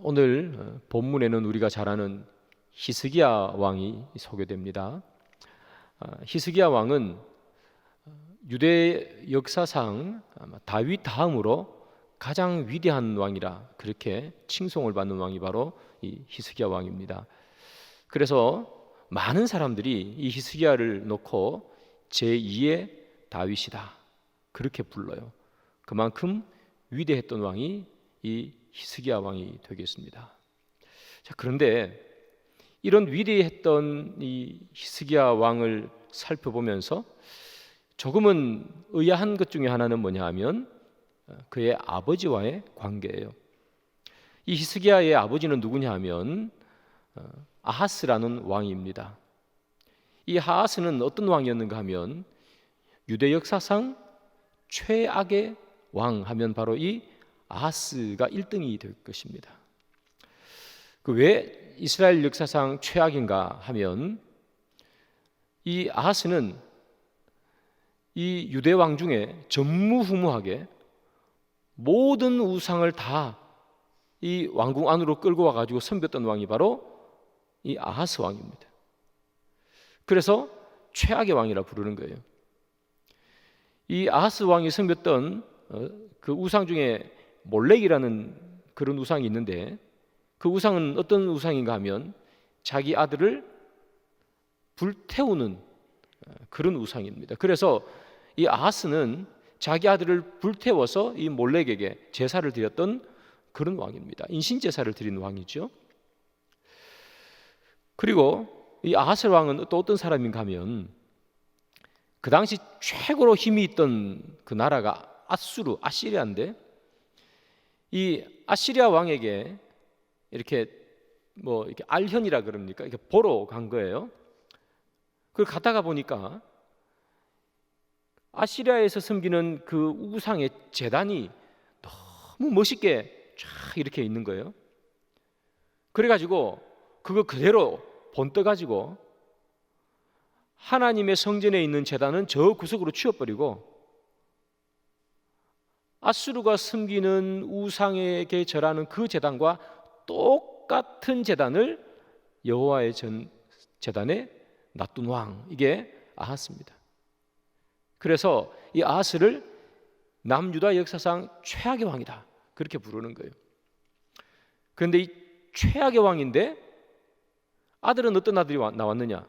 오늘 본문에는 우리가 잘 아는 히스기야 왕이 소개됩니다. 히스기야 왕은 유대 역사상 다윗 다음으로 가장 위대한 왕이라 그렇게 칭송을 받는 왕이 바로 이 히스기야 왕입니다. 그래서 많은 사람들이 이 히스기야를 놓고 제2의 다윗이다 그렇게 불러요. 그만큼 위대했던 왕이 이 히스기야 왕이 되겠습니다. 자, 그런데 이런 위대했던 이 히스기야 왕을 살펴보면서 조금은 의아한 것 중에 하나는 뭐냐 하면 그의 아버지와의 관계예요. 이 히스기야의 아버지는 누구냐 하면 아하스라는 왕입니다. 이 아하스는 어떤 왕이었는가 하면 유대 역사상 최악의 왕 하면 바로 이 아하스가 1등이 될 것입니다. 왜 이스라엘 역사상 최악인가 하면 이 아하스는 이 유대 왕 중에 전무후무하게 모든 우상을 다 이 왕궁 안으로 끌고 와가지고 섬겼던 왕이 바로 이 아하스 왕입니다. 그래서 최악의 왕이라 부르는 거예요. 이 아하스 왕이 섬겼던 그 우상 중에 몰렉이라는 그런 우상이 있는데 그 우상은 어떤 우상인가 하면 자기 아들을 불태우는 그런 우상입니다. 그래서 이 아하스는 자기 아들을 불태워서 이 몰렉에게 제사를 드렸던 그런 왕입니다. 인신제사를 드린 왕이죠. 그리고 이 아하스 왕은 또 어떤 사람인가 하면 그 당시 최고로 힘이 있던 그 나라가 아시리아인데 이 아시리아 왕에게 이렇게 이렇게 알현이라 그럽니까? 이렇게 보러 간 거예요. 그걸 갔다가 보니까 아시리아에서 섬기는 그 우상의 제단이 너무 멋있게 쫙 이렇게 있는 거예요. 그래가지고 그거 그대로 본떠가지고 하나님의 성전에 있는 제단은 저 구석으로 치워버리고 아수르가 섬기는 우상에게 절하는 그 제단과 똑같은 제단을 여호와의 제단에 놔둔 왕, 이게 아하스입니다. 그래서 이 아하스를 남유다 역사상 최악의 왕이다 그렇게 부르는 거예요. 그런데 이 최악의 왕인데 아들은 어떤 아들이 나왔느냐?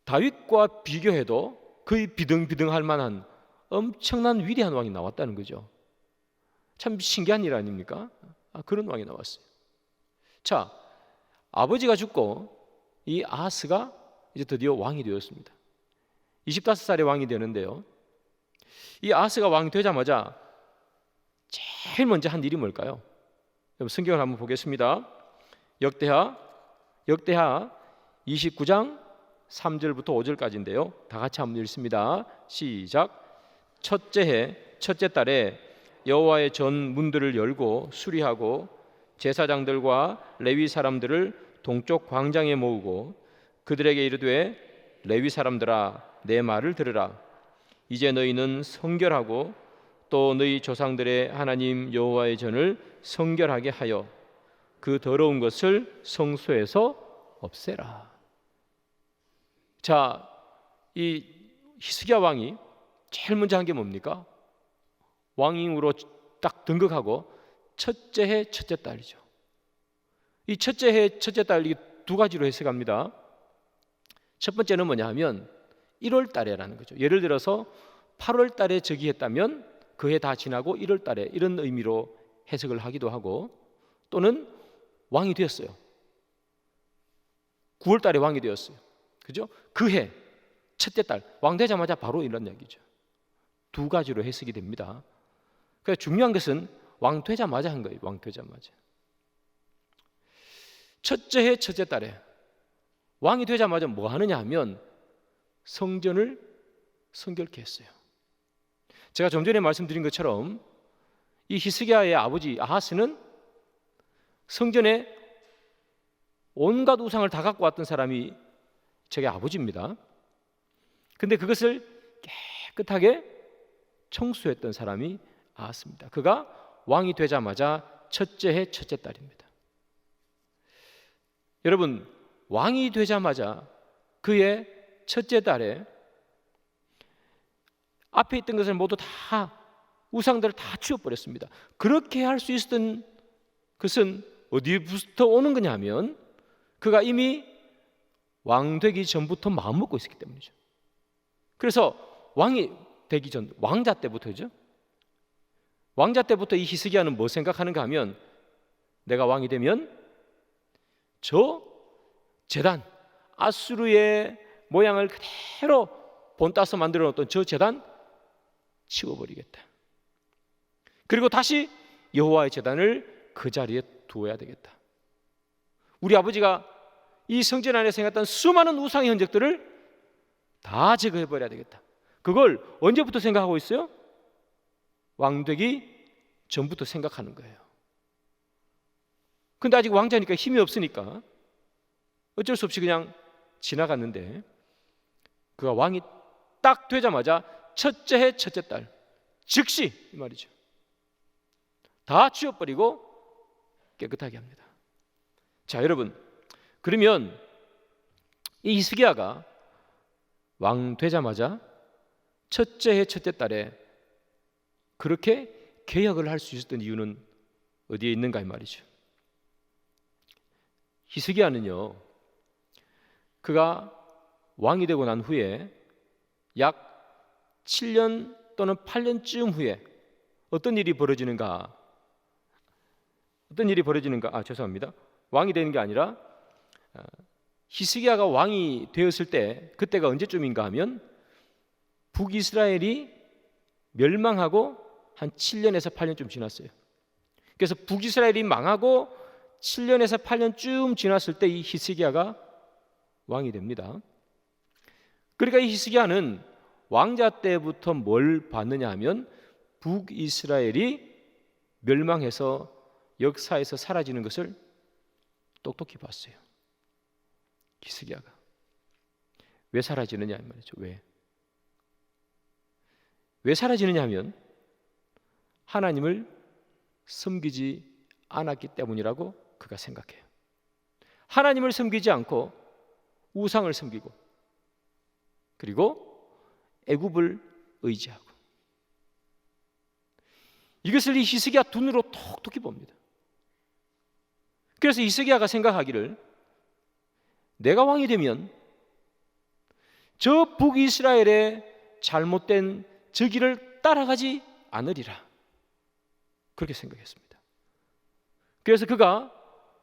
다윗과 비교해도 거의 비등비등할 만한 엄청난 위대한 왕이 나왔다는 거죠. 참 신기한 일 아닙니까? 그런 왕이 나왔어요. 자, 아버지가 죽고 이 아하스가 이제 드디어 왕이 되었습니다. 25살에 왕이 되는데요, 이 아하스가 왕이 되자마자 제일 먼저 한 일이 뭘까요? 성경을 한번 보겠습니다. 역대하 29장 3절부터 5절까지인데요, 다 같이 한번 읽습니다. 시작. 첫째 해 첫째 달에 여호와의 전 문들을 열고 수리하고 제사장들과 레위 사람들을 동쪽 광장에 모으고 그들에게 이르되 레위 사람들아 내 말을 들으라. 이제 너희는 성결하고 또 너희 조상들의 하나님 여호와의 전을 성결하게 하여 그 더러운 것을 성소에서 없애라. 자, 이 히스기야 왕이 제일 먼저 한 게 뭡니까? 왕임으로 딱 등극하고 첫째 해 첫째 달이죠. 이 첫째 해 첫째 달, 이 두 가지로 해석합니다. 첫 번째는 뭐냐 하면 1월 달에라는 거죠. 예를 들어서 8월 달에 즉위했다면 그 해 다 지나고 1월 달에, 이런 의미로 해석을 하기도 하고, 또는 왕이 되었어요. 9월 달에 왕이 되었어요. 그죠? 그 해 첫째 달 왕 되자마자 바로 이런 얘기죠. 두 가지로 해석이 됩니다. 그러니까 중요한 것은 왕 되자마자 한 거예요. 왕 되자마자. 첫째 해 첫째 달에 왕이 되자마자 뭐 하느냐 하면 성전을 성결케 했어요. 제가 좀 전에 말씀드린 것처럼 이 히스기야의 아버지 아하스는 성전에 온갖 우상을 다 갖고 왔던 사람이 저게 아버지입니다. 근데 그것을 깨끗하게 청소했던 사람이 아하스입니다. 그가 왕이 되자마자 첫째 해 첫째 달입니다. 여러분, 왕이 되자마자 그의 첫째 달에 앞에 있던 것을 모두 다 우상들을 다 치워버렸습니다. 그렇게 할 수 있었던 것은 어디부터 오는 거냐 하면 그가 이미 왕 되기 전부터 마음먹고 있었기 때문이죠. 그래서 왕이 되기 전, 왕자 때부터죠. 왕자 때부터 이 히스기야는 뭐 생각하는가 하면 내가 왕이 되면 저 제단, 아수르의 모양을 그대로 본따서 만들어 놓았던 저 제단 치워버리겠다. 그리고 다시 여호와의 제단을 그 자리에 두어야 되겠다. 우리 아버지가 이 성전 안에 생겼던 수많은 우상의 흔적들을 다 제거해버려야 되겠다. 그걸 언제부터 생각하고 있어요? 왕되기 전부터 생각하는 거예요. 근데 아직 왕자니까 힘이 없으니까 어쩔 수 없이 그냥 지나갔는데 그가 왕이 딱 되자마자 첫째 해 첫째 달 즉시 이 말이죠. 다 치워버리고 깨끗하게 합니다. 자, 여러분, 그러면 이 히스기야가 왕 되자마자 첫째 해 첫째 달에 그렇게 개혁을 할 수 있었던 이유는 어디에 있는가 이 말이죠. 히스기야는요, 그가 왕이 되고 난 후에 약 7년 또는 8년쯤 후에 어떤 일이 벌어지는가? 죄송합니다. 왕이 되는 게 아니라 히스기야가 왕이 되었을 때 그때가 언제쯤인가 하면 북이스라엘이 멸망하고 한 7년에서 8년쯤 지났어요. 그래서 북이스라엘이 망하고 7년에서 8년쯤 지났을 때 이 히스기야가 왕이 됩니다. 그러니까 이 히스기야는 왕자 때부터 뭘 봤느냐 하면 북이스라엘이 멸망해서 역사에서 사라지는 것을 똑똑히 봤어요. 히스기야가 왜 사라지느냐 말이죠. 왜 사라지느냐 하면 하나님을 섬기지 않았기 때문이라고 그가 생각해요. 하나님을 섬기지 않고 우상을 섬기고 그리고 애굽을 의지하고 이것을 이 히스기야 눈으로 톡톡히 봅니다. 그래서 히스기야가 생각하기를 내가 왕이 되면 저 북이스라엘의 잘못된 저 길을 따라가지 않으리라 그렇게 생각했습니다. 그래서 그가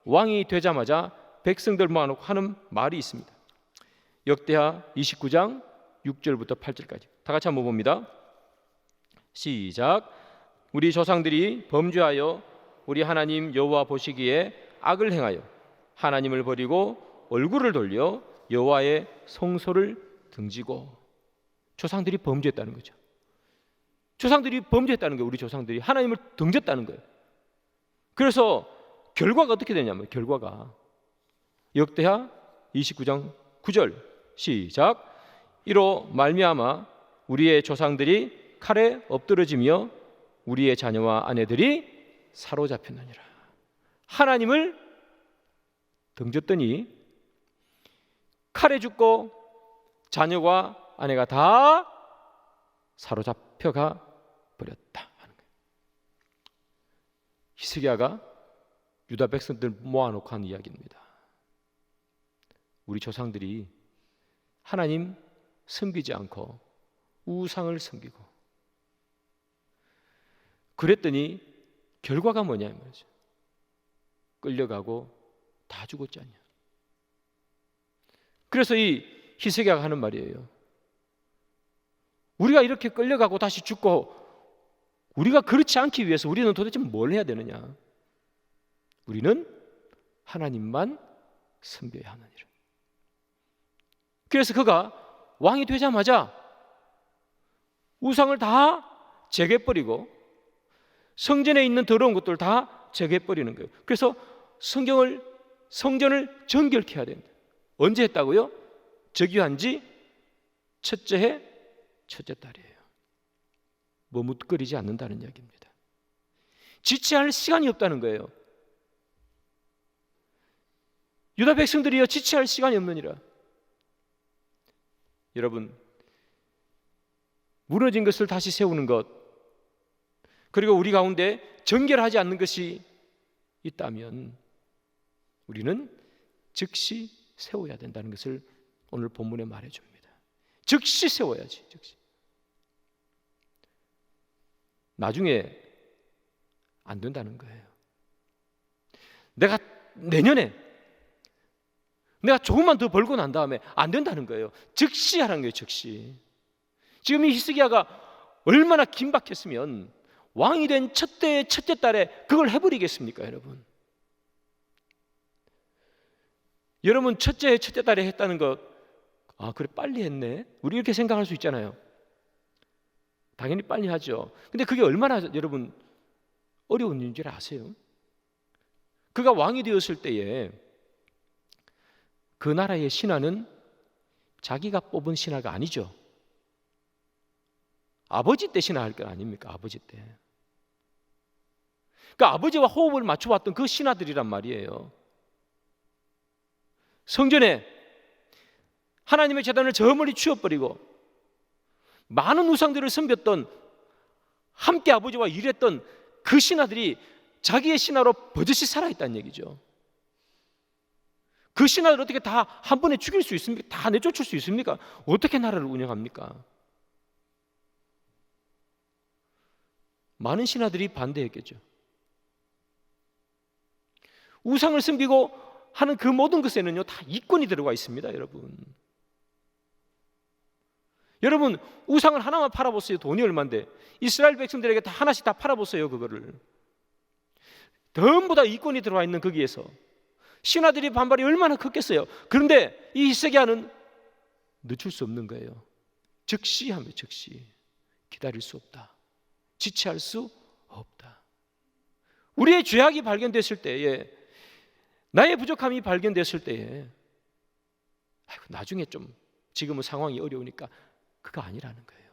왕이 되자마자 백성들 모아놓고 하는 말이 있습니다. 역대하 29장 6절부터 8절까지 다 같이 한번 봅니다. 시작. 우리 조상들이 범죄하여 우리 하나님 여호와 보시기에 악을 행하여 하나님을 버리고 얼굴을 돌려 여호와의 성소를 등지고 조상들이 범죄했다는 거죠. 조상들이 범죄했다는 거예요. 우리 조상들이 하나님을 등졌다는 거예요. 그래서 결과가 어떻게 되냐면 결과가 역대하 29장 9절 시작. 이로 말미암아 우리의 조상들이 칼에 엎드러지며 우리의 자녀와 아내들이 사로잡혔느니라. 하나님을 등졌더니 칼에 죽고 자녀와 아내가 다 사로잡혀가 버렸다 하는 거예요. 히스기야가 유다 백성들 모아놓고 한 이야기입니다. 우리 조상들이 하나님 섬기지 않고 우상을 섬기고 그랬더니 결과가 뭐냐 말이죠. 끌려가고 다 죽었지 않냐. 그래서 이 히스기야가 하는 말이에요. 우리가 이렇게 끌려가고 다시 죽고 우리가 그렇지 않기 위해서 우리는 도대체 뭘 해야 되느냐. 우리는 하나님만 섬겨야 하느니라. 그래서 그가 왕이 되자마자 우상을 다 제거해버리고 성전에 있는 더러운 것들 다 제거해버리는 거예요. 그래서 성전을 정결케 해야 된다. 언제 했다고요? 즉위한 지 첫째 해 첫째 달이에요. 머뭇거리지 않는다는 이야기입니다. 지체할 시간이 없다는 거예요. 유다 백성들이여 지체할 시간이 없느니라. 여러분, 무너진 것을 다시 세우는 것, 그리고 우리 가운데 정결하지 않는 것이 있다면 우리는 즉시 세워야 된다는 것을 오늘 본문에 말해줍니다. 즉시 세워야지. 즉시. 나중에 안 된다는 거예요. 내가 내년에 내가 조금만 더 벌고 난 다음에 안 된다는 거예요. 즉시 하라는 거예요. 즉시. 지금 이 히스기야가 얼마나 긴박했으면 왕이 된 첫째 달에 그걸 해버리겠습니까, 여러분? 여러분, 첫째 달에 했다는 것, 아, 그래, 빨리 했네. 우리 이렇게 생각할 수 있잖아요. 당연히 빨리 하죠. 근데 그게 얼마나 여러분 어려운 일인 줄 아세요? 그가 왕이 되었을 때에 그 나라의 신하는 자기가 뽑은 신하가 아니죠. 아버지 때 신하할 것 아닙니까? 아버지 때. 그러니까 아버지와 호흡을 맞춰왔던 그 신하들이란 말이에요. 성전에 하나님의 제단을 저 멀리 치워버리고 많은 우상들을 섬겼던, 함께 아버지와 일했던 그 신하들이 자기의 신하로 버젓이 살아있다는 얘기죠. 그 신하들 어떻게 다 한 번에 죽일 수 있습니까? 다 내쫓을 수 있습니까? 어떻게 나라를 운영합니까? 많은 신하들이 반대했겠죠. 우상을 섬기고 하는 그 모든 것에는요, 다 이권이 들어가 있습니다, 여러분. 여러분, 우상을 하나만 팔아보세요. 돈이 얼마인데. 이스라엘 백성들에게 다 하나씩 다 팔아보세요, 그거를. 전부 다 이권이 들어와 있는 거기에서 신하들이 반발이 얼마나 컸겠어요. 그런데 이 히스기야는 늦출 수 없는 거예요. 즉시 하며 즉시. 기다릴 수 없다. 지체할 수 없다. 우리의 죄악이 발견됐을 때에, 나의 부족함이 발견됐을 때에, 나중에 좀 지금은 상황이 어려우니까, 그거 아니라는 거예요.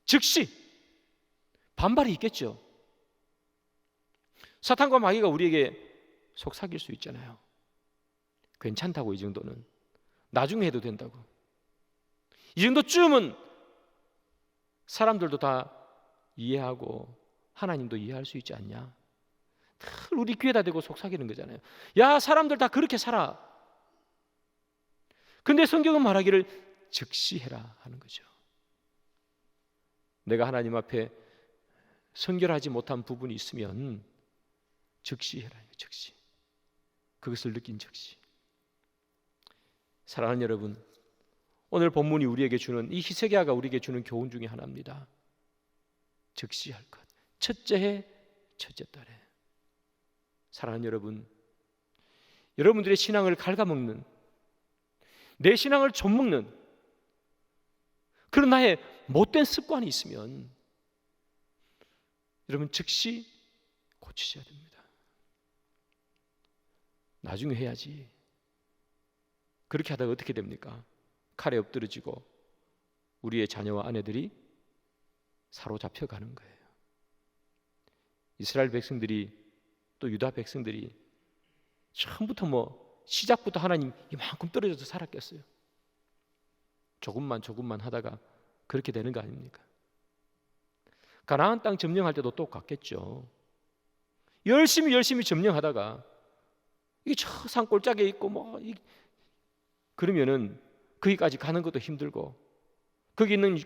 즉시. 반발이 있겠죠. 사탄과 마귀가 우리에게 속삭일 수 있잖아요. 괜찮다고, 이 정도는 나중에 해도 된다고. 이 정도쯤은 사람들도 다 이해하고 하나님도 이해할 수 있지 않냐. 늘 우리 귀에다 대고 속삭이는 거잖아요. 야, 사람들 다 그렇게 살아. 근데 성경은 말하기를 즉시 해라 하는 거죠. 내가 하나님 앞에 성결하지 못한 부분이 있으면 즉시 해라. 즉시. 그것을 느낀 즉시. 사랑하는 여러분, 오늘 본문이 우리에게 주는, 이 히스기야가 우리에게 주는 교훈 중에 하나입니다. 즉시 할 것. 첫째 해 첫째 달에. 사랑하는 여러분, 여러분들의 신앙을 갉아먹는, 내 신앙을 좀먹는 그런 나의 못된 습관이 있으면 여러분 즉시 고치셔야 됩니다. 나중에 해야지. 그렇게 하다가 어떻게 됩니까? 칼에 엎드러지고 우리의 자녀와 아내들이 사로잡혀 가는 거예요. 이스라엘 백성들이, 또 유다 백성들이 처음부터 시작부터 하나님 이만큼 떨어져서 살았겠어요? 조금만 하다가 그렇게 되는 거 아닙니까? 가나안 땅 점령할 때도 똑같겠죠. 열심히 점령하다가 이 저 산 골짜기에 있고 그러면은 거기까지 가는 것도 힘들고, 거기 있는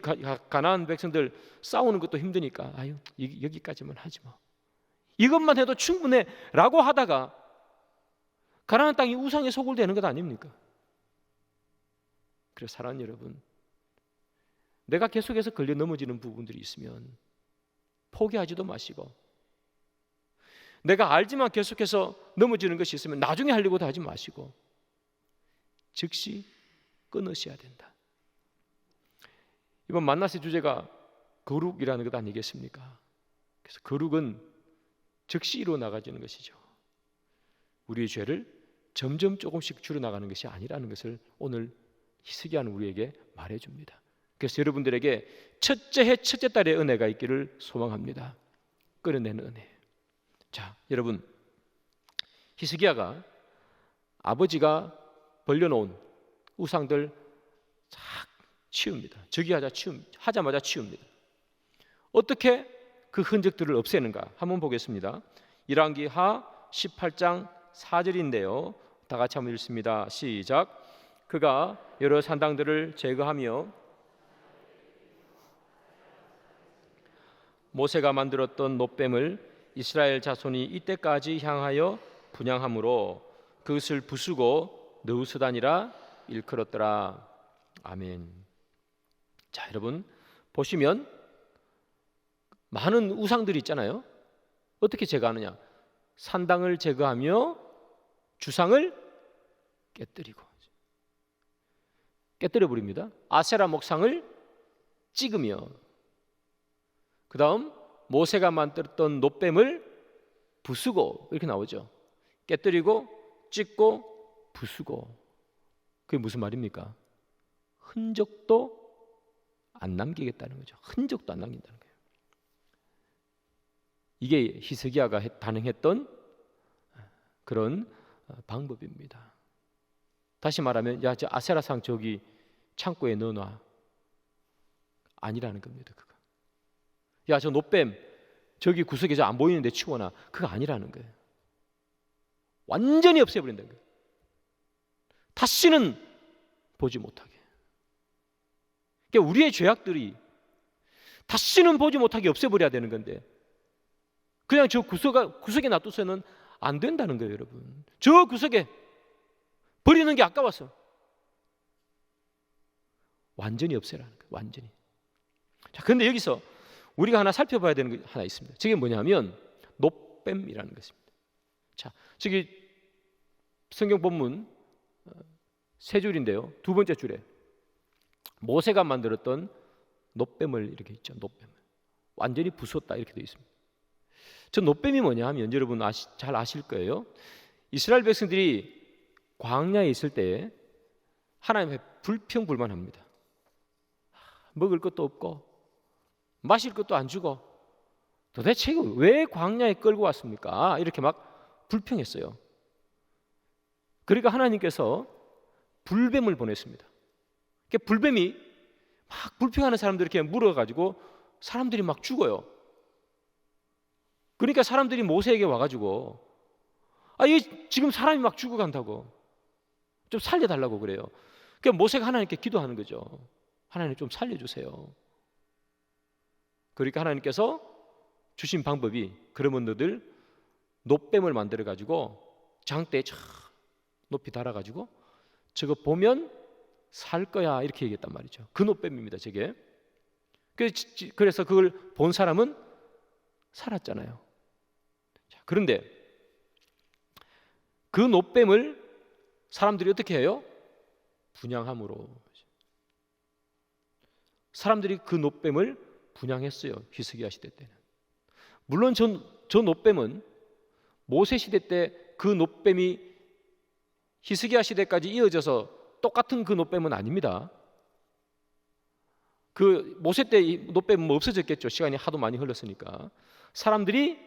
가나안 백성들 싸우는 것도 힘드니까 아유, 여기까지만 하지 뭐. 이것만 해도 충분해 라고 하다가 가나안 땅이 우상에 소굴되는 것 아닙니까? 그래서 사랑하는 여러분, 내가 계속해서 걸려 넘어지는 부분들이 있으면 포기하지도 마시고, 내가 알지만 계속해서 넘어지는 것이 있으면 나중에 하려고도 하지 마시고 즉시 끊으셔야 된다. 이번 만나세 주제가 거룩이라는 것 아니겠습니까? 그래서 거룩은 즉시 이루어나가지는 것이죠. 우리의 죄를 점점 조금씩 줄여나가는 것이 아니라는 것을 오늘 히스기야는 우리에게 말해줍니다. 그래서 여러분들에게 첫째 해 첫째 달의 은혜가 있기를 소망합니다. 끊어내는 은혜. 자, 여러분, 히스기야가 아버지가 벌려놓은 우상들 쫙 치웁니다. 하자마자 치웁니다. 어떻게 그 흔적들을 없애는가 한번 보겠습니다. 열왕기하 18장 4절인데요. 다 같이 한번 읽습니다. 시작. 그가 여러 산당들을 제거하며 모세가 만들었던 놋뱀을 이스라엘 자손이 이때까지 향하여 분향함으로 그것을 부수고 느우스단이라 일컬었더라. 아멘. 자, 여러분 보시면 많은 우상들이 있잖아요. 어떻게 제거하느냐? 산당을 제거하며 주상을 깨뜨려 버립니다. 아세라 목상을 찍으며, 그 다음 모세가 만들었던 놋뱀을 부수고, 이렇게 나오죠. 깨뜨리고 찍고 부수고. 그게 무슨 말입니까? 흔적도 안 남기겠다는 거죠. 흔적도 안 남긴다는 거예요. 이게 히스기야가 단행했던 그런 방법입니다. 다시 말하면, 야, 저 아세라상 저기 창고에 넣어놔. 아니라는 겁니다. 그거. 야, 저 놋뱀 저기 구석에 저 안 보이는데 치워놔. 그거 아니라는 거예요. 완전히 없애버린다는 거예요. 다시는 보지 못하게. 그러니까 우리의 죄악들이 다시는 보지 못하게 없애버려야 되는 건데, 그냥 저 구석에 놔두서는 안 된다는 거예요, 여러분. 저 구석에 버리는 게 아까워서 완전히 없애라는 거예요. 완전히. 자, 그런데 여기서 우리가 하나 살펴봐야 되는 게 하나 있습니다. 저게 뭐냐면 놋뱀이라는 것입니다. 자, 저기 성경 본문 세 줄인데요. 두 번째 줄에 모세가 만들었던 놋뱀을 이렇게 있죠. 놋뱀을 완전히 부쉈다 이렇게 되어 있습니다. 저 놋뱀이 뭐냐 하면 여러분 잘 아실 거예요. 이스라엘 백성들이 광야에 있을 때 하나님의 불평불만합니다. 먹을 것도 없고 마실 것도 안 주고 도대체 왜 광야에 끌고 왔습니까? 이렇게 막 불평했어요. 그러니까 하나님께서 불뱀을 보냈습니다. 불뱀이 막 불평하는 사람들 이렇게 물어가지고 사람들이 막 죽어요. 그러니까 사람들이 모세에게 와가지고 이 지금 사람이 막 죽어간다고 좀 살려달라고 그래요. 그러니까 모세가 하나님께 기도하는 거죠. 하나님 좀 살려주세요. 그러니까 하나님께서 주신 방법이, 그러면 너들 놋뱀을 만들어 가지고 장대에 쫙 높이 달아가지고 저거 보면 살 거야 이렇게 얘기했단 말이죠. 그 놋뱀입니다. 저게. 그래서 그걸 본 사람은 살았잖아요. 자, 그런데 그 놋뱀을 사람들이 어떻게 해요? 분향함으로. 사람들이 그 놋뱀을 분향했어요. 히스기야 시대 때는. 물론 저 놋뱀은 모세 시대 때 그 놋뱀이 히스기야 시대까지 이어져서 똑같은 그 놋뱀은 아닙니다. 그 모세 때 놋뱀은 없어졌겠죠. 시간이 하도 많이 흘렀으니까. 사람들이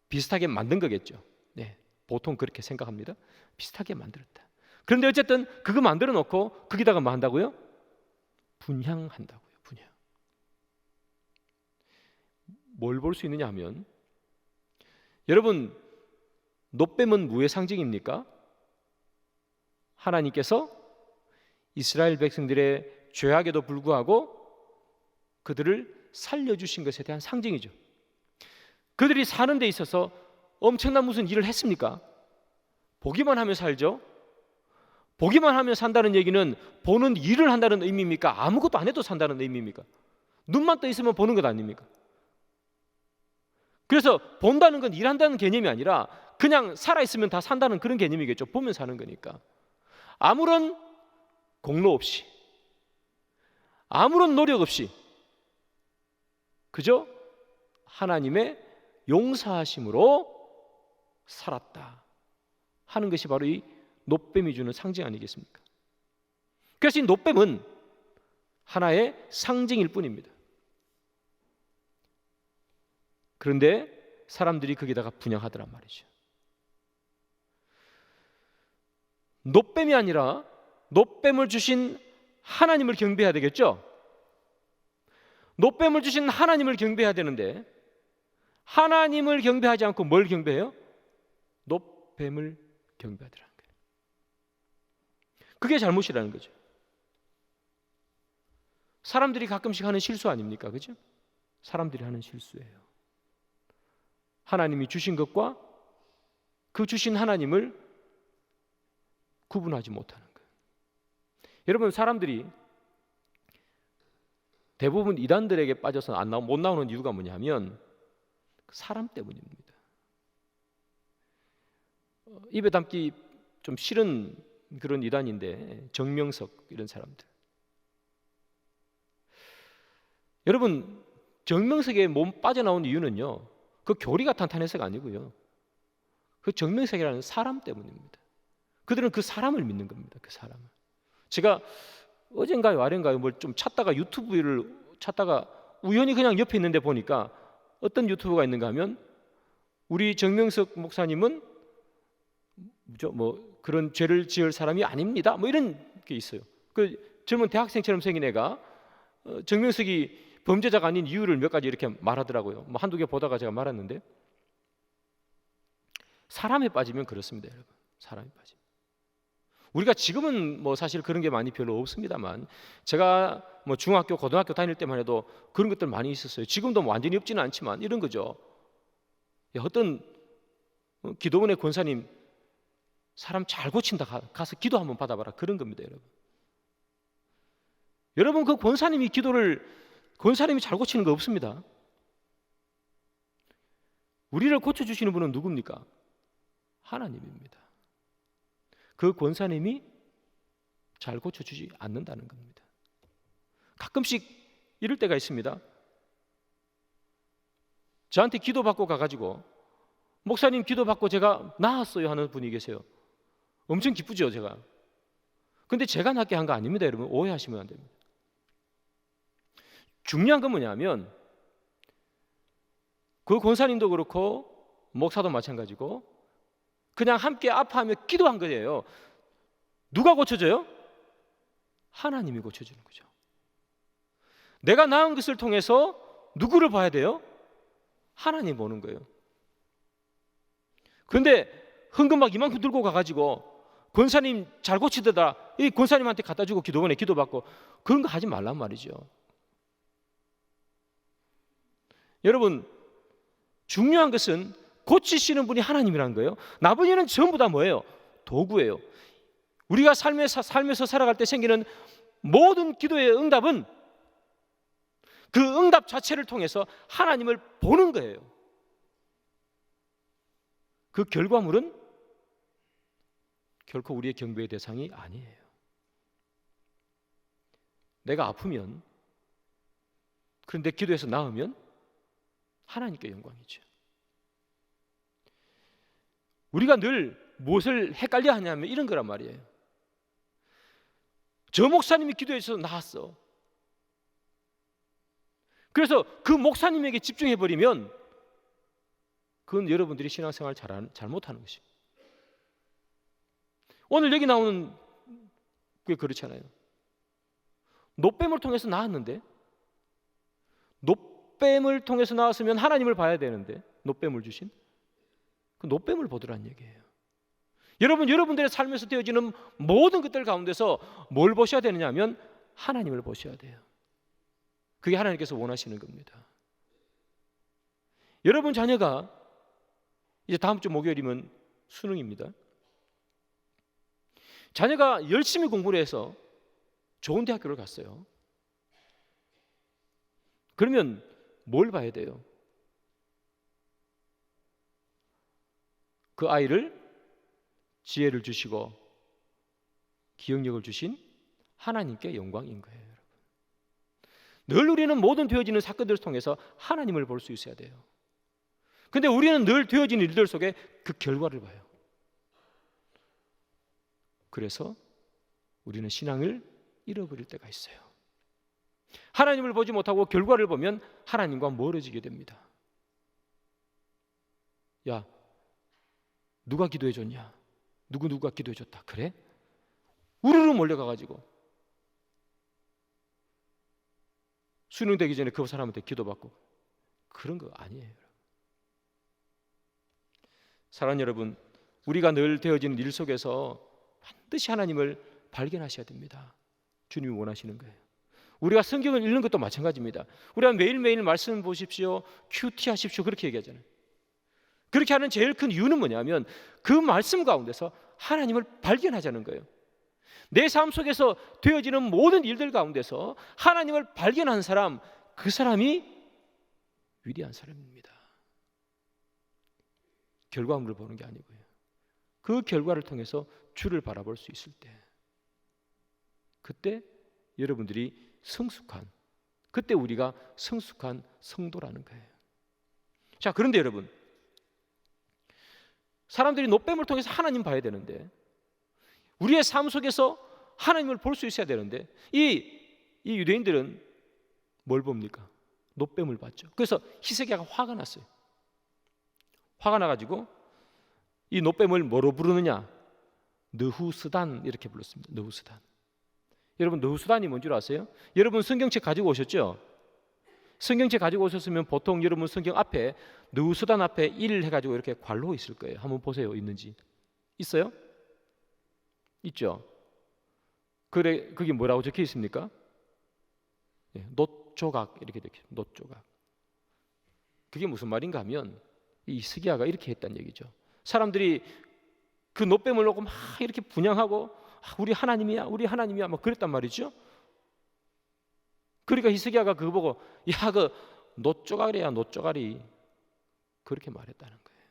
비슷하게 만든 거겠죠. 네, 보통 그렇게 생각합니다. 비슷하게 만들었다. 그런데 어쨌든 그거 만들어 놓고 거기다가 뭐 한다고요? 분향한다고요. 분향. 뭘 볼 수 있느냐 하면, 여러분 놋뱀은 무의 상징입니까? 하나님께서 이스라엘 백성들의 죄악에도 불구하고 그들을 살려주신 것에 대한 상징이죠. 그들이 사는 데 있어서 엄청난 무슨 일을 했습니까? 보기만 하며 살죠. 보기만 하며 산다는 얘기는 보는 일을 한다는 의미입니까? 아무것도 안 해도 산다는 의미입니까? 눈만 떠 있으면 보는 것 아닙니까? 그래서 본다는 건 일한다는 개념이 아니라 그냥 살아있으면 다 산다는 그런 개념이겠죠. 보면 사는 거니까. 아무런 공로 없이, 아무런 노력 없이 그저 하나님의 용서하심으로 살았다 하는 것이 바로 이 놋뱀이 주는 상징 아니겠습니까? 그래서 이 놋뱀은 하나의 상징일 뿐입니다. 그런데 사람들이 거기다가 분양하더란 말이죠. 노뱀이 아니라 노뱀을 주신 하나님을 경배해야 되겠죠? 노뱀을 주신 하나님을 경배해야 되는데 하나님을 경배하지 않고 뭘 경배해요? 노뱀을 경배하더라는 거예요. 그게 잘못이라는 거죠. 사람들이 가끔씩 하는 실수 아닙니까? 그죠? 사람들이 하는 실수예요. 하나님이 주신 것과 그 주신 하나님을 구분하지 못하는 거예요. 여러분, 사람들이 대부분 이단들에게 빠져서 못 나오는 이유가 뭐냐면 사람 때문입니다. 입에 담기 좀 싫은 그런 이단인데 정명석 이런 사람들. 여러분, 정명석에 몸 빠져나온 이유는요, 그 교리가 탄탄해서가 아니고요, 그 정명석이라는 사람 때문입니다. 그들은 그 사람을 믿는 겁니다. 그 사람을. 제가 어젠가요 아ren가요 뭘 좀 찾다가 유튜브를 찾다가 우연히 그냥 옆에 있는데 보니까 어떤 유튜브가 있는가 하면 우리 정명석 목사님은 뭐 그런 죄를 지을 사람이 아닙니다, 뭐 이런 게 있어요. 그 젊은 대학생처럼 생긴 애가 정명석이 범죄자가 아닌 이유를 몇 가지 이렇게 말하더라고요. 뭐 한두 개 보다가 제가 말았는데, 사람에 빠지면 그렇습니다, 여러분. 사람에 빠지면. 우리가 지금은 뭐 사실 그런 게 많이 별로 없습니다만, 제가 뭐 중학교, 고등학교 다닐 때만 해도 그런 것들 많이 있었어요. 지금도 뭐 완전히 없지는 않지만 이런 거죠. 어떤 기도원의 권사님 사람 잘 고친다, 가서 기도 한번 받아봐라, 그런 겁니다, 여러분. 여러분, 그 권사님이 잘 고치는 거 없습니다. 우리를 고쳐주시는 분은 누굽니까? 하나님입니다. 그 권사님이 잘 고쳐주지 않는다는 겁니다. 가끔씩 이럴 때가 있습니다. 저한테 기도받고 가가지고 목사님 기도받고 제가 나았어요 하는 분이 계세요. 엄청 기쁘죠, 제가. 근데 제가 낫게 한 거 아닙니다, 여러분. 오해하시면 안 됩니다. 중요한 건 뭐냐면 그 권사님도 그렇고 목사도 마찬가지고 그냥 함께 아파하며 기도한 거예요. 누가 고쳐줘요? 하나님이 고쳐주는 거죠. 내가 나은 것을 통해서 누구를 봐야 돼요? 하나님 보는 거예요. 그런데 헌금 막 이만큼 들고 가가지고 권사님 잘 고치더라, 이 권사님한테 갖다 주고 기도원에 기도받고 그런 거 하지 말란 말이죠. 여러분, 중요한 것은 고치시는 분이 하나님이라는 거예요. 나머지는 전부 다 뭐예요? 도구예요. 우리가 삶에서 살아갈 때 생기는 모든 기도의 응답은 그 응답 자체를 통해서 하나님을 보는 거예요. 그 결과물은 결코 우리의 경배의 대상이 아니에요. 내가 아프면, 그런데 기도해서 나으면 하나님께 영광이죠. 우리가 늘 무엇을 헷갈려 하냐면 이런 거란 말이에요. 저 목사님이 기도해서 나았어. 그래서 그 목사님에게 집중해버리면 그건 여러분들이 신앙생활 잘못하는 것입니다. 오늘 여기 나오는 게 그렇잖아요. 노뱀을 통해서 나왔는데, 노뱀을 통해서 나왔으면 하나님을 봐야 되는데, 노뱀을 주신 그 노뱀을 보더란 얘기예요. 여러분들의 삶에서 되어지는 모든 것들 가운데서 뭘 보셔야 되느냐 하면 하나님을 보셔야 돼요. 그게 하나님께서 원하시는 겁니다. 여러분 자녀가 이제 다음 주 목요일이면 수능입니다. 자녀가 열심히 공부를 해서 좋은 대학교를 갔어요. 그러면 뭘 봐야 돼요? 그 아이를 지혜를 주시고 기억력을 주신 하나님께 영광인 거예요, 여러분. 늘 우리는 모든 되어지는 사건들을 통해서 하나님을 볼 수 있어야 돼요. 근데 우리는 늘 되어지는 일들 속에 그 결과를 봐요. 그래서 우리는 신앙을 잃어버릴 때가 있어요. 하나님을 보지 못하고 결과를 보면 하나님과 멀어지게 됩니다. 야, 누가 기도해 줬냐? 누가 기도해 줬다. 그래? 우르르 몰려가가지고 수능되기 전에 그 사람한테 기도받고 그런 거 아니에요. 사랑하는 여러분, 우리가 늘 되어지는 일 속에서 반드시 하나님을 발견하셔야 됩니다. 주님이 원하시는 거예요. 우리가 성경을 읽는 것도 마찬가지입니다. 우리가 매일매일 말씀 보십시오, 큐티 하십시오 그렇게 얘기하잖아요. 그렇게 하는 제일 큰 이유는 뭐냐면 그 말씀 가운데서 하나님을 발견하자는 거예요. 내 삶 속에서 되어지는 모든 일들 가운데서 하나님을 발견한 사람, 그 사람이 위대한 사람입니다. 결과물을 보는 게 아니고요. 그 결과를 통해서 주를 바라볼 수 있을 때, 그때 여러분들이 성숙한, 그때 우리가 성숙한 성도라는 거예요. 자, 그런데 여러분, 사람들이 노뱀을 통해서 하나님 봐야 되는데, 우리의 삶 속에서 하나님을 볼 수 있어야 되는데, 이 유대인들은 뭘 봅니까? 노뱀을 봤죠. 그래서 히스기야가 화가 났어요. 화가 나가지고 이 노뱀을 뭐로 부르느냐? 느후스단 이렇게 불렀습니다. 느후스단. 여러분, 느후스단이 뭔 줄 아세요? 여러분 성경책 가지고 오셨죠? 성경책 가지고 오셨으면 보통 여러분 성경 앞에 느후스단 앞에 1 해가지고 이렇게 괄호 있을 거예요. 한번 보세요. 있는지. 있어요? 있죠? 그래, 그게 뭐라고 적혀 있습니까? 놋조각 이렇게 적혀 있어요. 놋조각. 그게 무슨 말인가 하면 이 히스기야가 이렇게 했다는 얘기죠. 사람들이 그 노뱀을 놓고 막 이렇게 분향하고 우리 하나님이야, 우리 하나님이야 막 그랬단 말이죠. 그러니까 히스기야가 그거 보고 야, 그 놋조각이야, 놋조각이 그렇게 말했다는 거예요.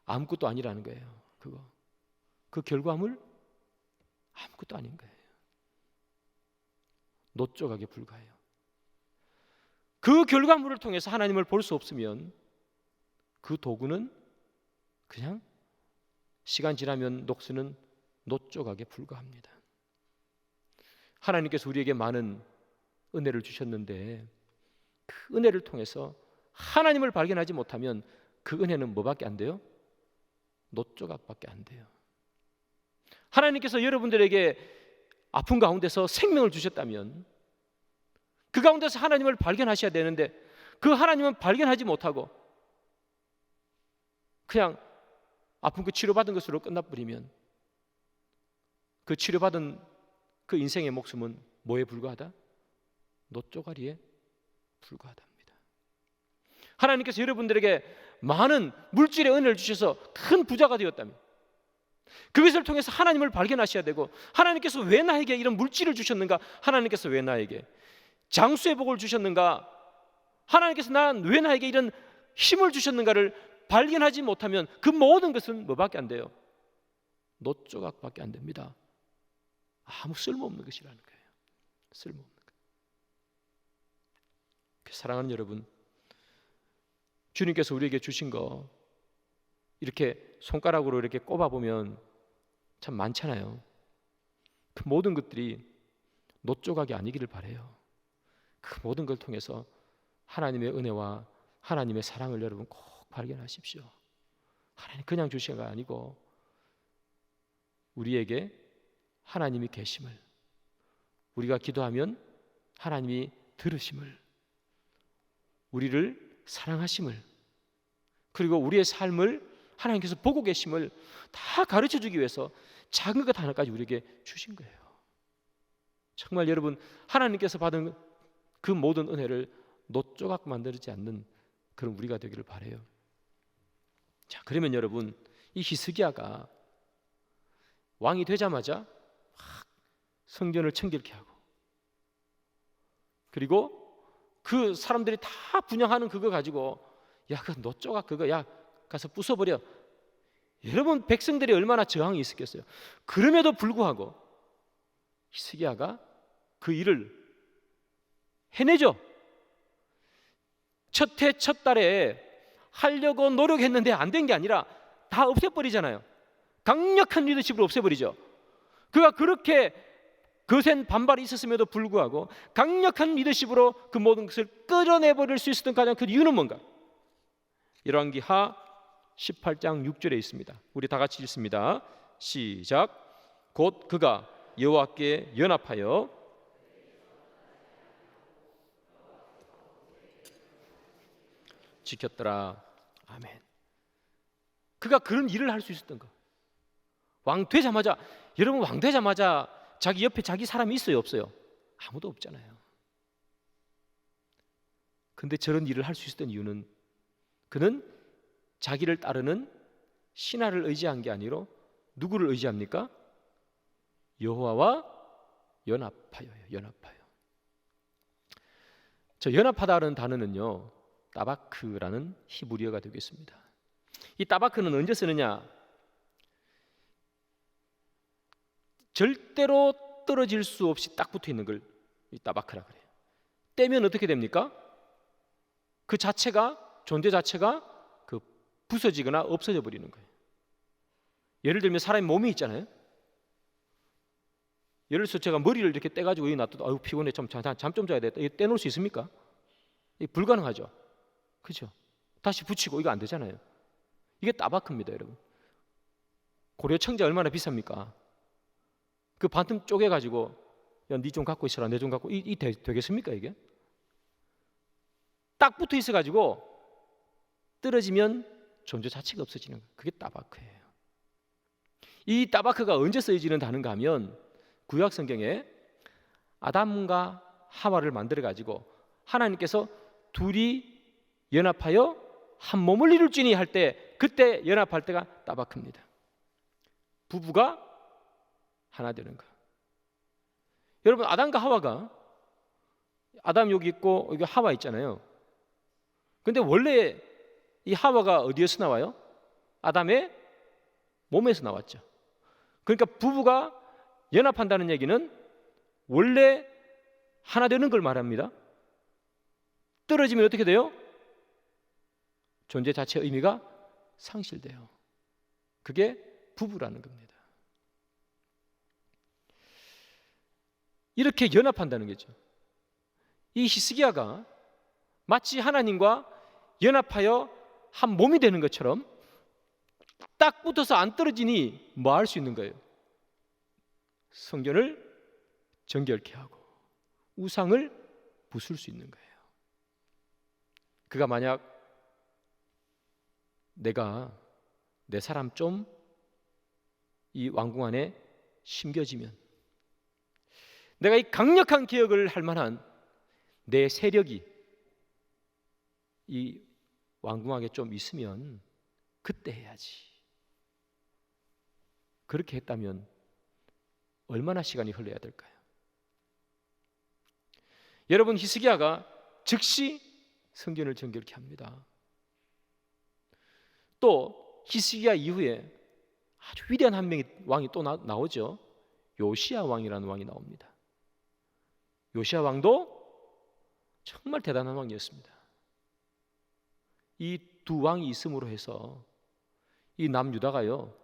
아무것도 아니라는 거예요. 그 결과물 아무것도 아닌 거예요. 놋조각에 불과해요. 그 결과물을 통해서 하나님을 볼 수 없으면 그 도구는 그냥 시간 지나면 녹슬은 놋조각에 불과합니다. 하나님께서 우리에게 많은 은혜를 주셨는데 그 은혜를 통해서 하나님을 발견하지 못하면 그 은혜는 뭐밖에 안 돼요? 놋조각밖에 안 돼요. 하나님께서 여러분들에게 아픈 가운데서 생명을 주셨다면 그 가운데서 하나님을 발견하셔야 되는데 그 하나님은 발견하지 못하고 그냥 아픈 그 치료받은 것으로 끝나버리면 그 치료받은 그 인생의 목숨은 뭐에 불과하다? 놋조가리에 불과하답니다. 하나님께서 여러분들에게 많은 물질의 은혜를 주셔서 큰 부자가 되었다면 그것을 통해서 하나님을 발견하셔야 되고 하나님께서 왜 나에게 이런 물질을 주셨는가? 하나님께서 왜 나에게 장수의 복을 주셨는가? 하나님께서 왜 나에게 이런 힘을 주셨는가를 발견하지 못하면 그 모든 것은 뭐밖에 안 돼요? 놋조각밖에 안 됩니다. 아무 쓸모없는 것이라는 거예요. 쓸모없는 것. 사랑하는 여러분, 주님께서 우리에게 주신 거 이렇게 손가락으로 이렇게 꼽아보면 참 많잖아요. 그 모든 것들이 놋조각이 아니기를 바라요. 그 모든 걸 통해서 하나님의 은혜와 하나님의 사랑을 여러분 꼭 발견하십시오. 하나님 그냥 주신 거 아니고 우리에게 하나님이 계심을, 우리가 기도하면 하나님이 들으심을, 우리를 사랑하심을, 그리고 우리의 삶을 하나님께서 보고 계심을 다 가르쳐 주기 위해서 작은 것 하나까지 우리에게 주신 거예요. 정말 여러분, 하나님께서 받은 그 모든 은혜를 놋조각 만들지 않는 그런 우리가 되기를 바라요. 자, 그러면 여러분, 이 히스기야가 왕이 되자마자 막 성전을 청결케 하고, 그리고 그 사람들이 다 분향하는 그거 가지고 야, 그 놋조각 그거 야 가서 부숴버려. 여러분, 백성들이 얼마나 저항이 있었겠어요. 그럼에도 불구하고 히스기야가 그 일을 해내죠. 첫 해 첫 달에 하려고 노력했는데 안 된 게 아니라 다 없애버리잖아요. 강력한 리더십으로 없애버리죠. 그가 그렇게 거센 반발이 있었음에도 불구하고 강력한 리더십으로 그 모든 것을 끌어내버릴 수 있었던 가장 큰 이유는 뭔가? 열왕기하 18장 6절에 있습니다. 우리 다 같이 읽습니다. 시작. 곧 그가 여호와께 연합하여 지켰더라. 아멘. 그가 그런 일을 할 수 있었던 거. 왕 되자마자, 여러분 왕 되자마자 자기 옆에 자기 사람이 있어요, 없어요? 아무도 없잖아요. 근데 저런 일을 할 수 있었던 이유는 그는 자기를 따르는 신하를 의지한 게 아니라 누구를 의지합니까? 여호와와 연합하여요. 연합하여. 저 연합하다는 단어는요, 따바크라는 히브리어가 되겠습니다. 이 따바크는 언제 쓰느냐? 절대로 떨어질 수 없이 딱 붙어 있는 걸 이 따바크라 그래요. 떼면 어떻게 됩니까? 그 자체가, 존재 자체가 그 부서지거나 없어져 버리는 거예요. 예를 들면 사람의 몸이 있잖아요. 예를 들어서 제가 머리를 이렇게 떼가지고 여기 놔둬도 아유 피곤해, 잠 좀 자야 되겠다. 이거 떼놓을 수 있습니까? 이게 불가능하죠. 그렇죠? 다시 붙이고 이거 안 되잖아요. 이게 따바크입니다, 여러분. 고려 청자 얼마나 비쌉니까? 그 반틈 쪼개가지고 야, 니 좀 갖고 있어라, 내 좀 갖고 되겠습니까 이게? 딱 붙어 있어가지고 떨어지면 존재 자체가 없어지는 거예요. 그게 따바크예요. 이 따바크가 언제 쓰여지는 단어인가 하면 구약 성경에 아담과 하와를 만들어가지고 하나님께서 둘이 연합하여 한 몸을 이룰지니 할 때, 그때 연합할 때가 따바크입니다. 부부가 하나 되는 거. 여러분 아담과 하와가, 아담 여기 있고 여기 하와 있잖아요. 근데 원래 이 하와가 어디에서 나와요? 아담의 몸에서 나왔죠. 그러니까 부부가 연합한다는 얘기는 원래 하나 되는 걸 말합니다. 떨어지면 어떻게 돼요? 존재 자체의 의미가 상실돼요. 그게 부부라는 겁니다. 이렇게 연합한다는 거죠. 이 히스기야가 마치 하나님과 연합하여 한 몸이 되는 것처럼 딱 붙어서 안 떨어지니 뭐 할 수 있는 거예요? 성전을 정결케 하고 우상을 부술 수 있는 거예요. 그가 만약 내가 내 사람 좀 이 왕궁 안에 심겨지면, 내가 이 강력한 개혁을 할 만한 내 세력이 이 왕궁하게 좀 있으면 그때 해야지. 그렇게 했다면 얼마나 시간이 흘러야 될까요? 여러분 히스기야가 즉시 성전을 정결케 합니다. 또 히스기야 이후에 아주 위대한 한 명의 왕이 또 나오죠. 요시야 왕이라는 왕이 나옵니다. 요시야 왕도 정말 대단한 왕이었습니다. 이 두 왕이 있음으로 해서 이 남유다가요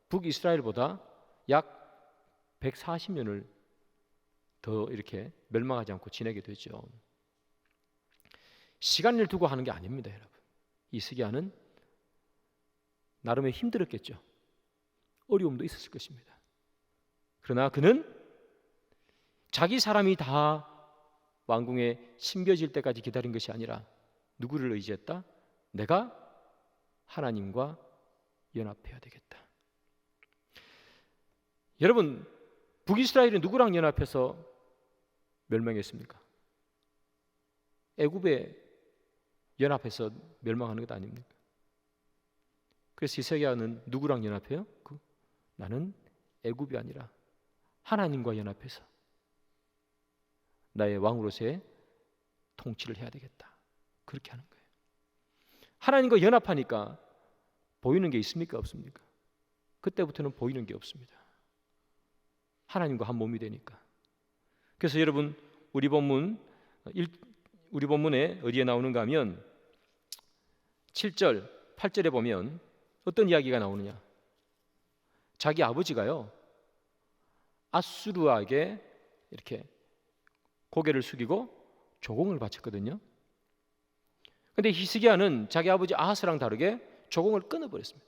북이스라엘보다 약 140년을 더 이렇게 멸망하지 않고 지내게 되죠. 시간을 두고 하는 게 아닙니다, 여러분. 히스기야는 나름의 힘들었겠죠. 어려움도 있었을 것입니다. 그러나 그는 자기 사람이 다 왕궁에 심겨질 때까지 기다린 것이 아니라 누구를 의지했다? 내가 하나님과 연합해야 되겠다. 여러분, 북이스라엘이 누구랑 연합해서 멸망했습니까? 애굽에 연합해서 멸망하는 것 아닙니까? 그래서 히스기야는 누구랑 연합해요? 나는 애굽이 아니라 하나님과 연합해서 나의 왕으로서의 통치를 해야 되겠다. 그렇게 하는 거예요. 하나님과 연합하니까 보이는 게 있습니까? 없습니까? 그때부터는 보이는 게 없습니다. 하나님과 한 몸이 되니까. 그래서 여러분 우리 본문에 어디에 나오는가 하면 7절, 8절에 보면 어떤 이야기가 나오느냐? 자기 아버지가요 아수르에게 이렇게 고개를 숙이고 조공을 바쳤거든요. 근데 히스기야는 자기 아버지 아하스랑 다르게 조공을 끊어버렸습니다.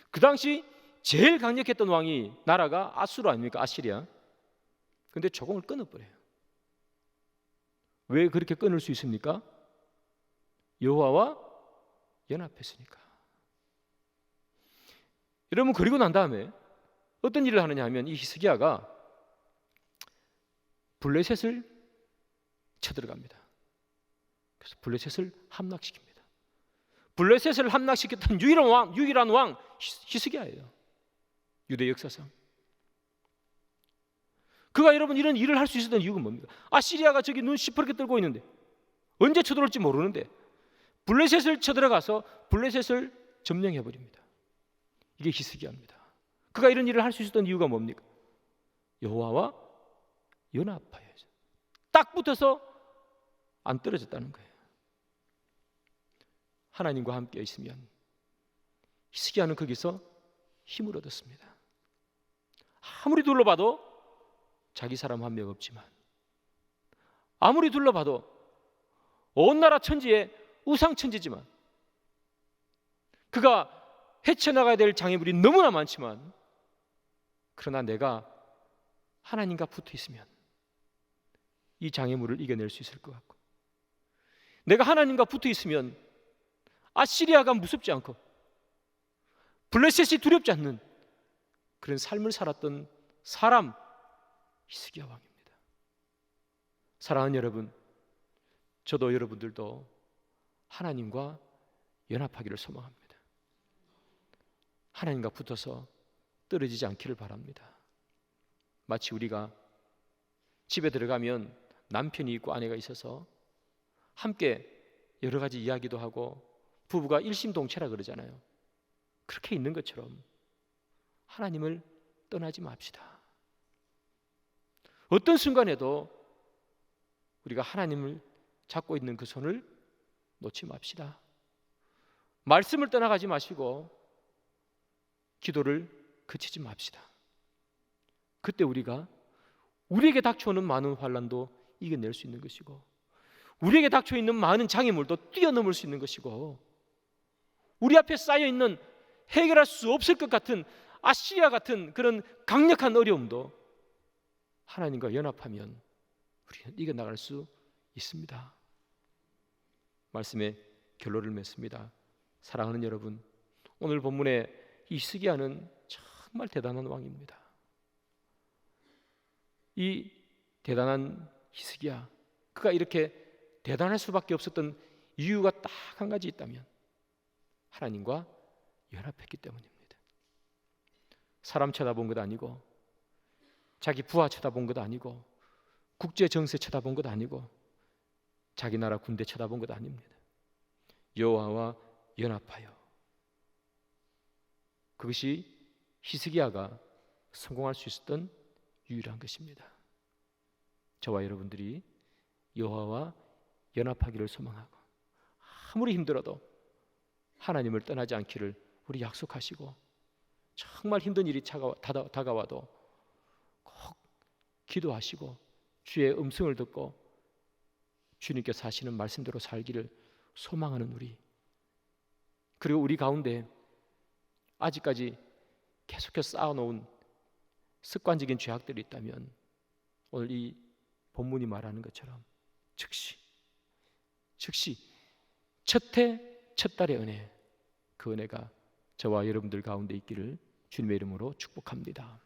그 당시 제일 강력했던 왕이 나라가 아수르 아닙니까? 아시리아. 근데 조공을 끊어버려요. 왜 그렇게 끊을 수 있습니까? 여호와와 연합했으니까. 여러분, 그리고 난 다음에 어떤 일을 하느냐 하면 이 히스기야가 블레셋을 쳐들어갑니다. 그래서 블레셋을 함락시킵니다. 블레셋을 함락시켰던 유일한 왕 히스기야예요. 유대 역사상. 그가 여러분 이런 일을 할 수 있었던 이유가 뭡니까? 아시리아가 저기 눈 시퍼렇게 뜨고 있는데 언제 쳐들어올지 모르는데 블레셋을 쳐들어가서 블레셋을 점령해버립니다. 이게 히스기야입니다. 그가 이런 일을 할 수 있었던 이유가 뭡니까? 여호와와 연합하여서 딱 붙어서 안 떨어졌다는 거예요. 하나님과 함께 있으면 히스기야는 거기서 힘을 얻었습니다. 아무리 둘러봐도 자기 사람 한 명 없지만, 아무리 둘러봐도 온 나라 천지에 우상천지지만, 그가 헤쳐나가야 될 장애물이 너무나 많지만, 그러나 내가 하나님과 붙어 있으면 이 장애물을 이겨낼 수 있을 것 같고, 내가 하나님과 붙어 있으면 아시리아가 무섭지 않고 블레셋이 두렵지 않는 그런 삶을 살았던 사람, 히스기야 왕입니다. 사랑하는 여러분, 저도 여러분들도 하나님과 연합하기를 소망합니다. 하나님과 붙어서 떨어지지 않기를 바랍니다. 마치 우리가 집에 들어가면 남편이 있고 아내가 있어서 함께 여러 가지 이야기도 하고 부부가 일심동체라 그러잖아요. 그렇게 있는 것처럼 하나님을 떠나지 맙시다. 어떤 순간에도 우리가 하나님을 잡고 있는 그 손을 놓지 맙시다. 말씀을 떠나가지 마시고 기도를 그치지 맙시다. 그때 우리가 우리에게 닥쳐오는 많은 환난도 이겨낼 수 있는 것이고, 우리에게 닥쳐있는 많은 장애물도 뛰어넘을 수 있는 것이고, 우리 앞에 쌓여있는 해결할 수 없을 것 같은 아시리아 같은 그런 강력한 어려움도 하나님과 연합하면 우리는 이겨나갈 수 있습니다. 말씀의 결론을 맺습니다. 사랑하는 여러분, 오늘 본문의 이 히스기야는 정말 대단한 왕입니다. 이 대단한 히스기야, 그가 이렇게 대단할 수밖에 없었던 이유가 딱 한 가지 있다면 하나님과 연합했기 때문입니다. 사람 쳐다본 것 아니고, 자기 부하 쳐다본 것 아니고, 국제 정세 쳐다본 것 아니고, 자기 나라 군대 쳐다본 것 아닙니다. 여호와와 연합하여. 그것이 히스기야가 성공할 수 있었던 유일한 것입니다. 저와 여러분들이 여호와와 연합하기를 소망하고, 아무리 힘들어도 하나님을 떠나지 않기를 우리 약속하시고, 정말 힘든 일이 다가와도 꼭 기도하시고 주의 음성을 듣고 주님께서 하시는 말씀대로 살기를 소망하는 우리, 그리고 우리 가운데 아직까지 계속해서 쌓아놓은 습관적인 죄악들이 있다면 오늘 이 본문이 말하는 것처럼 즉시 첫 달의 은혜, 그 은혜가 저와 여러분들 가운데 있기를 주님의 이름으로 축복합니다.